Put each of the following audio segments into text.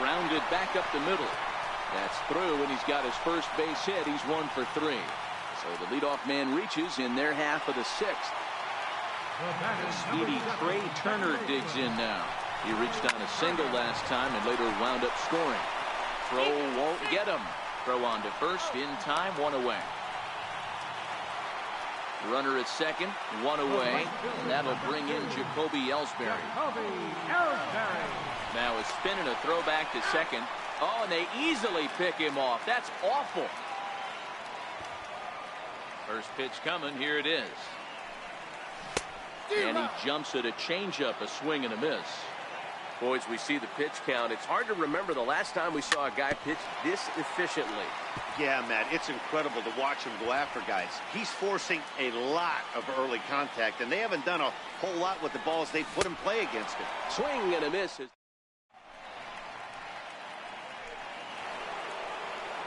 Grounded back up the middle. That's through, and he's got his first base hit. He's 1 for 3. So the leadoff man reaches in their half of the 6th. Speedy Trey Turner digs in now. He reached on a single last time and later wound up scoring. Throw won't get him. Throw on to first in time, 1 away. Runner at second, 1 away, and that'll bring in Jacoby Ellsbury. Now a spin and a throwback to second. Oh, and they easily pick him off. That's awful. First pitch coming. Here it is. And he jumps at a changeup, a swing and a miss. Boys, we see the pitch count. It's hard to remember the last time we saw a guy pitch this efficiently. Yeah, Matt, it's incredible to watch him go after guys. He's forcing a lot of early contact, and they haven't done a whole lot with the balls they put in play against him. Swing and a miss.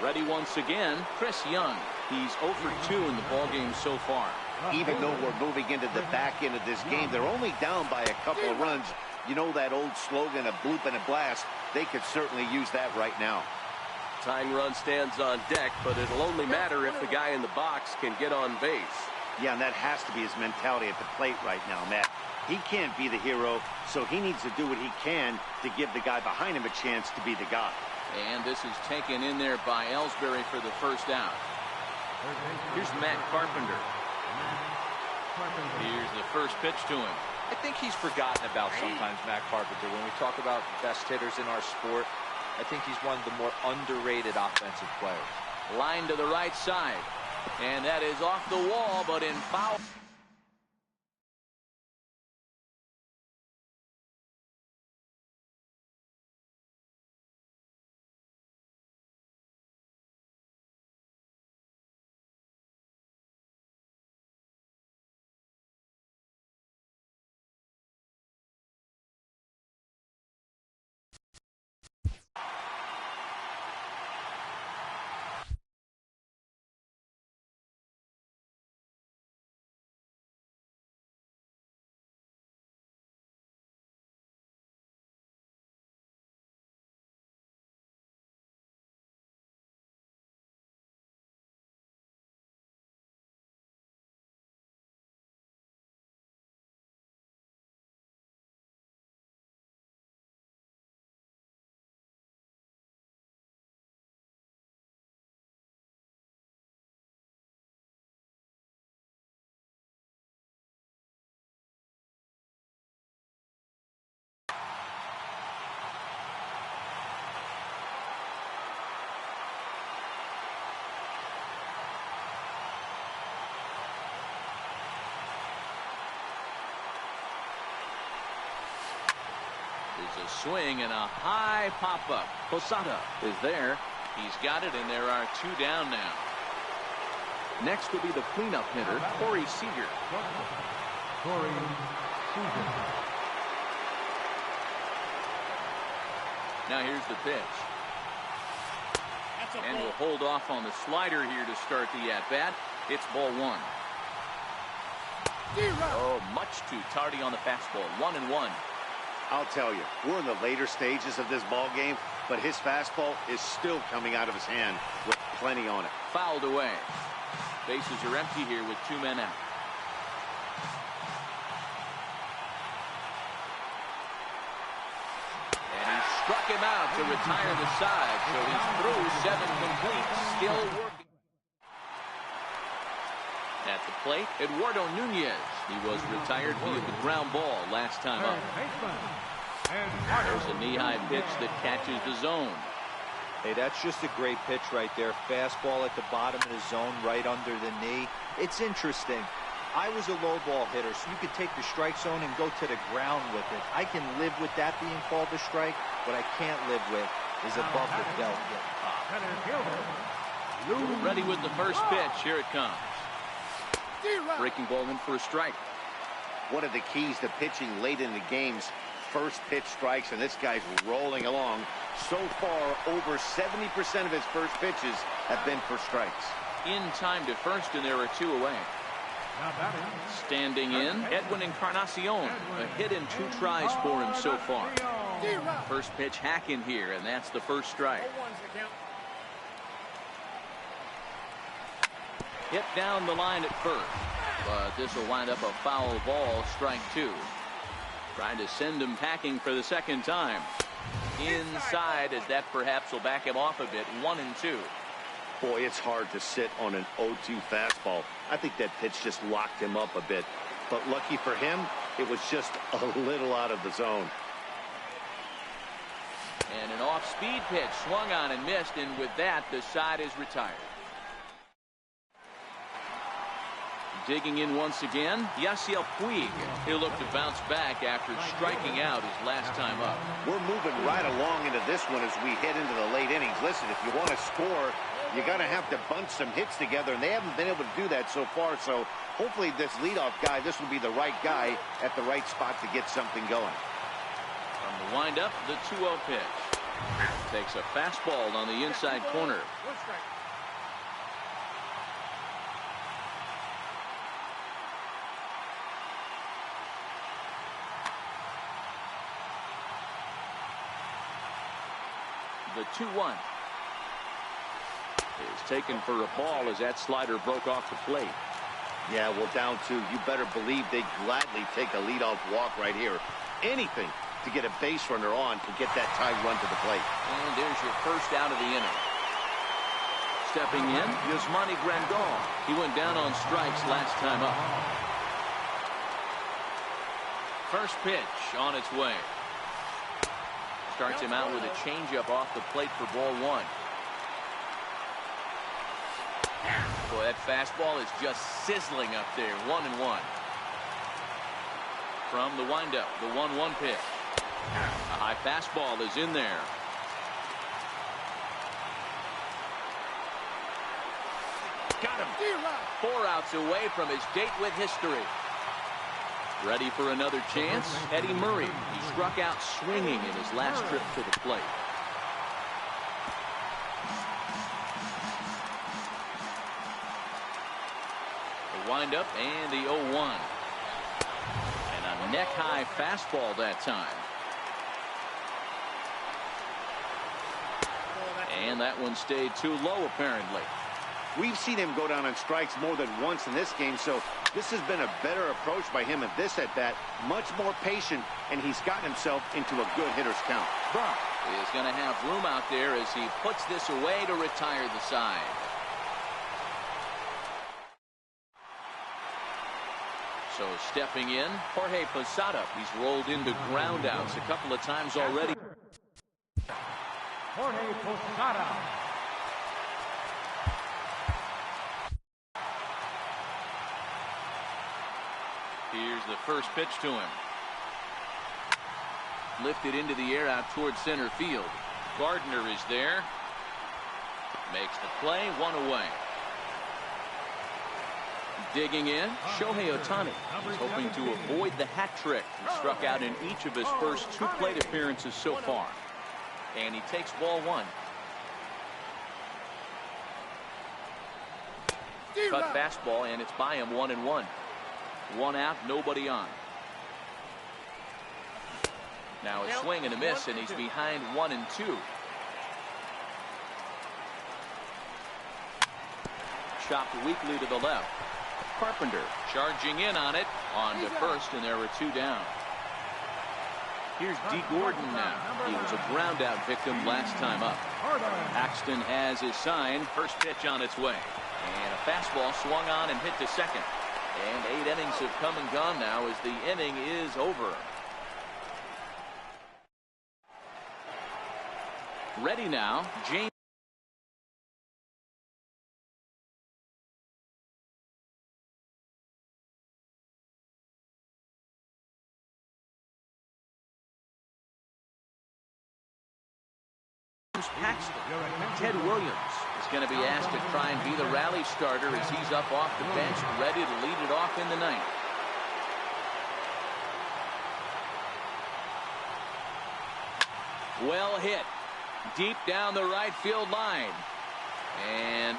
Ready once again, Chris Young. He's 0 for 2 in the ballgame so far. Even though we're moving into the back end of this game, they're only down by a couple of runs. You know that old slogan, a bloop and a blast. They could certainly use that right now. Tying run stands on deck, but it'll only matter if the guy in the box can get on base. Yeah, and that has to be his mentality at the plate right now, Matt. He can't be the hero, so he needs to do what he can to give the guy behind him a chance to be the guy. And this is taken in there by Ellsbury for the first out. Here's Matt Carpenter. Here's the first pitch to him. I think he's forgotten about sometimes, Matt Carpenter. When we talk about best hitters in our sport, I think he's one of the more underrated offensive players. Line to the right side. And that is off the wall, but in foul. There's a swing and a high pop-up. Posada is there. He's got it, and there are 2 down now. Next will be the cleanup hitter, Corey Seager. Now here's the pitch. And we'll hold off on the slider here to start the at-bat. It's ball 1. Oh, much too tardy on the fastball. 1-1. I'll tell you, we're in the later stages of this ball game, but his fastball is still coming out of his hand with plenty on it. Fouled away. Bases are empty here with 2 men out. And he struck him out to retire the side, so he's through 7 complete, still working. At the plate, Eduardo Nunez. He was retired via the ground ball last time up. There's a knee-high pitch that catches the zone. Hey, that's just a great pitch right there. Fastball at the bottom of the zone, right under the knee. It's interesting. I was a low ball hitter, so you could take the strike zone and go to the ground with it. I can live with that being called a strike. What I can't live with is above the belt getting popped. Ready with the first pitch. Here it comes. Breaking ball in for a strike. One of the keys to pitching late in the game's first pitch strikes, and this guy's rolling along. So far, over 70% of his first pitches have been for strikes. In time to first, and there are 2 away. Standing in, Edwin Encarnacion. A hit in 2 tries for him so far. First pitch hack in here, and that's the first strike. Hit down the line at first, but this will wind up a foul ball, strike 2. Trying to send him packing for the second time. Inside, as that perhaps will back him off a bit. 1-2. Boy, it's hard to sit on an 0-2 fastball. I think that pitch just locked him up a bit. But lucky for him, it was just a little out of the zone. And an off-speed pitch swung on and missed, and with that, the side is retired. Digging in once again, Yasiel Puig. He'll look to bounce back after striking out his last time up. We're moving right along into this one as we head into the late innings. Listen, if you want to score, you got to have to bunch some hits together, and they haven't been able to do that so far. So hopefully this leadoff guy, this will be the right guy at the right spot to get something going. From the windup, the 2-0 pitch. Takes a fastball on the inside corner. The 2-1 is taken for a ball as that slider broke off the plate. Yeah, well, down 2. You better believe they'd gladly take a leadoff walk right here. Anything to get a base runner on to get that tie run to the plate. And there's your first out of the inning. Stepping in, Yasmani Grandal. He went down on strikes last time up. First pitch on its way. Starts him out with a changeup off the plate for ball 1. Boy, that fastball is just sizzling up there. 1-1. From the windup, the 1-1 pitch. A high fastball is in there. Got him. 4 outs away from his date with history. Ready for another chance? Eddie Murray. He struck out swinging in his last trip to the plate. The windup and the 0-1. And a neck-high fastball that time. And that one stayed too low, apparently. We've seen him go down on strikes more than once in this game, so this has been a better approach by him at this at-bat. Much more patient, and he's gotten himself into a good hitter's count. Buck is going to have room out there as he puts this away to retire the side. So stepping in, Jorge Posada. He's rolled into groundouts a couple of times already. Jorge Posada. Here's the first pitch to him. Lifted into the air out towards center field. Gardner is there. Makes the play, 1 away. Digging in, Shohei Ohtani. He's hoping to avoid the hat trick. He struck out in each of his first 2 plate appearances so far. And he takes ball 1. Cut fastball, and it's by him, 1-1. 1 out, nobody on. Now a swing and a miss, and he's behind 1-2. Chopped weakly to the left. Carpenter charging in on it. On to first, and there were 2 down. Here's D. Gordon now. He was a ground out victim last time up. Paxton has his sign. First pitch on its way. And a fastball swung on and hit to second. And 8 innings have come and gone now as the inning is over. Ready now, James. Paxton. Ted Williams is going to be asked to try and be the rally starter as he's up off the bench, ready to lead it off in the ninth. Well hit. Deep down the right field line. And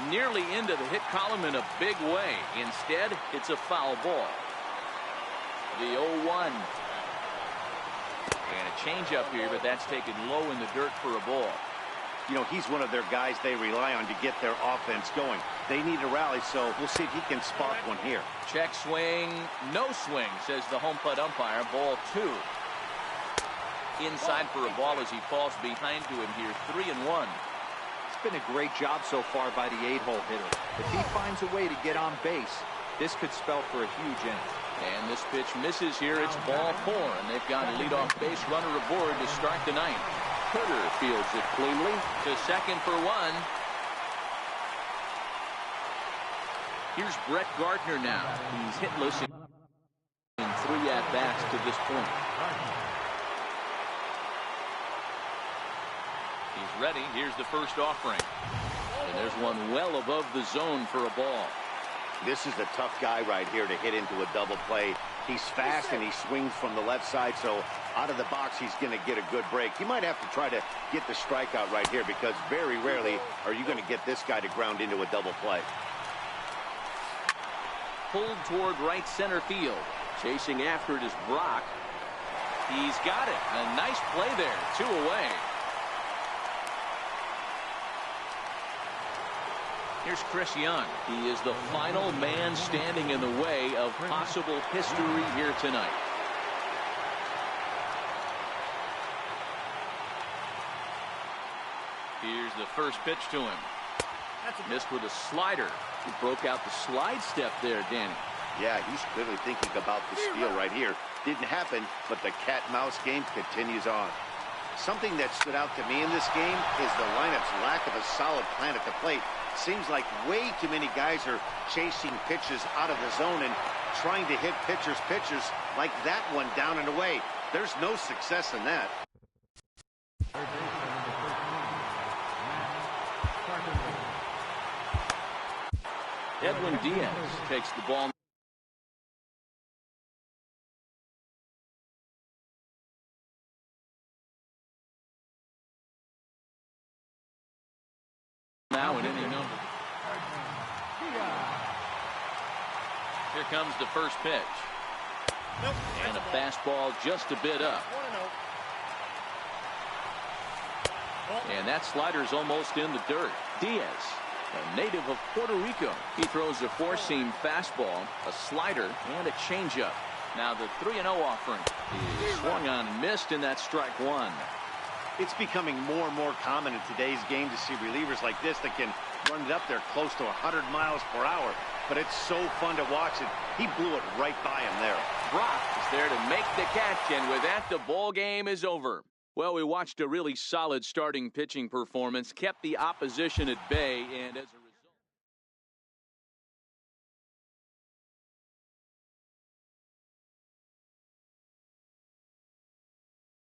nearly into the hit column in a big way. Instead, it's a foul ball. The 0-1. And a changeup here, but that's taken low in the dirt for a ball. You know, he's one of their guys they rely on to get their offense going. They need a rally, so we'll see if he can spark one here. Check swing, no swing, says the home plate umpire. Ball 2. Inside for a ball as he falls behind to him here. 3-1. It's been a great job so far by the 8-hole hitter. If he finds a way to get on base, this could spell for a huge inning. And this pitch misses here. It's ball 4, and they've got a leadoff base runner aboard to start the ninth. Cutter fields it cleanly to second for 1. Here's Brett Gardner now. He's hitless in 3 at-bats to this point. He's ready. Here's the first offering. And there's one well above the zone for a ball. This is a tough guy right here to hit into a double play. He's fast and he swings from the left side, so out of the box he's going to get a good break. He might have to try to get the strikeout right here because very rarely are you going to get this guy to ground into a double play. Pulled toward right center field. Chasing after it is Brock. He's got it. A nice play there. 2 away. Here's Chris Young. He is the final man standing in the way of possible history here tonight. Here's the first pitch to him. Missed with a slider. He broke out the slide step there, Danny. Yeah, he's clearly thinking about the steal right here. Didn't happen, but the cat-mouse game continues on. Something that stood out to me in this game is the lineup's lack of a solid plan at the plate. Seems like way too many guys are chasing pitches out of the zone and trying to hit pitchers like that one down and away. There's no success in that. Edwin Diaz takes the ball. Now in inning number. Here comes the first pitch. And a fastball just a bit up. And that slider's almost in the dirt. Diaz, a native of Puerto Rico. He throws a 4-seam fastball, a slider, and a changeup. Now the 3-0 offering. He swung on and missed, and that's strike 1. It's becoming more and more common in today's game to see relievers like this that can run it up there close to 100 miles per hour. But it's so fun to watch it. He blew it right by him there. Brock is there to make the catch, and with that, the ball game is over. Well, we watched a really solid starting pitching performance, kept the opposition at bay, and as a